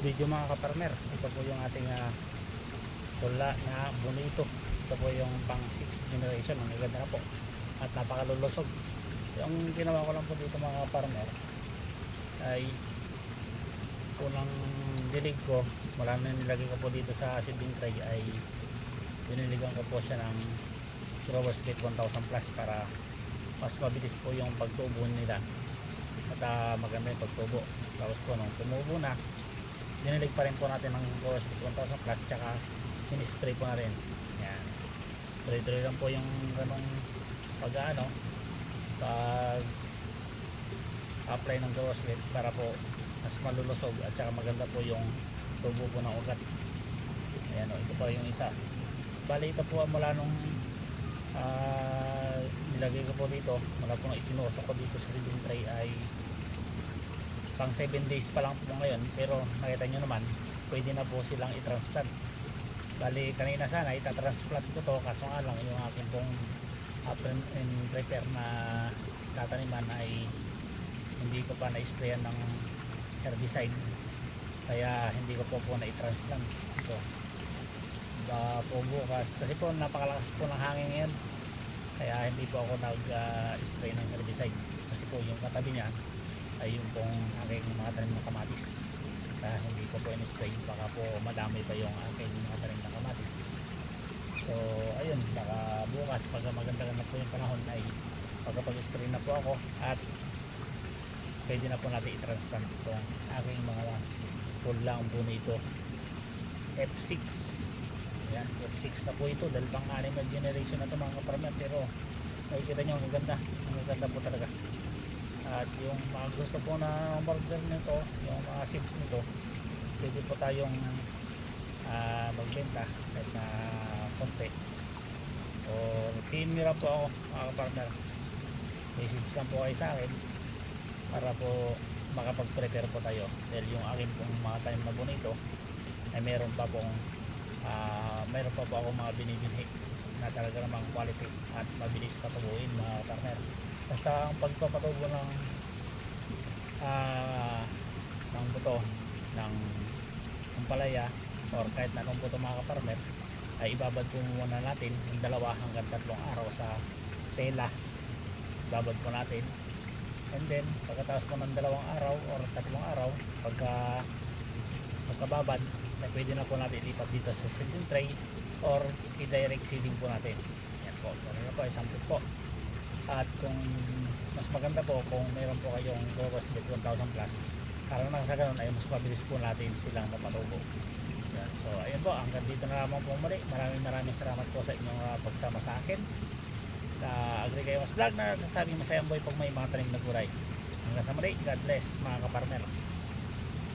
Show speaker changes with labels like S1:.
S1: video mga kaparmer. Ito po yung ating tula na bonito. Ito po yung pang 6th generation. Ang ganda na po at napakalulusog. Yung ginawa ko lang po dito mga kaparmer ay unang dilig ko mula na nilagay ko po dito sa seedling tray ay biniligan ko po siya ng Growers Kit 1000 plus para mas mabilis po yung pagtubo nila at maganda yung pagtubo. Tapos po nung tumubo na, dinilig pa rin po natin ng Growers Kit 1000 plus tsaka in-spray po na rin. Yan, tuloy-tuloy lang po yung ganong pag apply ng Growers Kit para po mas malulusog at saka maganda po yung tubo po ng ugat. Ayan o, ito po yung isa. Bali ito po mula nung nilagay ko po dito, mula po nung itinusok ko dito sa seedling tray ay pang 7 days pa lang po ngayon, pero nakita nyo naman pwede na po silang i-transplant. Bali kanina sana itatransplant ko to, kaso nga lang yung aking pong prepare na tataniman ay hindi ko pa na-sprayan ng herbicide, kaya hindi ko po na-transplant ito. Po bukas kasi po napakalakas po ng hangin ngayon, kaya hindi po ako nag-spray ng herbicide kasi po yung katabi niya ay yung pong aking mga tanim na kamatis, kaya hindi ko po in-spray, baka po madami pa yung aking mga tanim na kamatis. So ayun, baka bukas pag maganda na po yung panahon ay pagkapag-spray na po ako at pwede na po natin i-transplant itong aking mga pulang bonito F6. Ayan, F6 na po ito dahil pang 6 na generation na ito mga kaparmer, pero makikita nyo ang ganda po talaga. At yung mga gusto po na order nito, yung mga seeds nito, pwede po tayong magbenta kahit na konti, o PM nyo lang po ako mga kaparmer, may seeds lang po kayo sa akin para po makapag-prepare po tayo, dahil yung akin pong mga tanim na bonito ay meron pa po ako mga binibili na talaga namang quality at mabilis patubuin mga partner. Basta ang pagpapatubo ng buto ng palaya or kahit na anong buto mga partner ay ibabad po muna natin ng 2 hanggang 3 araw sa tela. Ibabad po natin, and then pagkatapos po ng 2 araw or 3 araw, pagkababad na pwede na po natin ilipat dito sa seedling tray or i-direct seeding po natin. Yan po, ganun po, isang po. At kung mas maganda po kung mayroon po kayong Growers Kit 1000 plus, para nang sa ganun ay mas mabilis po natin silang mapatubo. Yan. So ayun po, hanggang dito na lamang po muli. Maraming salamat po sa inyong pagsama sa akin na Agri Kayos Vlog na nasasabing masayang boy pag may mga tanim na gulay. Hanggang sa muli, God bless mga kaparmer.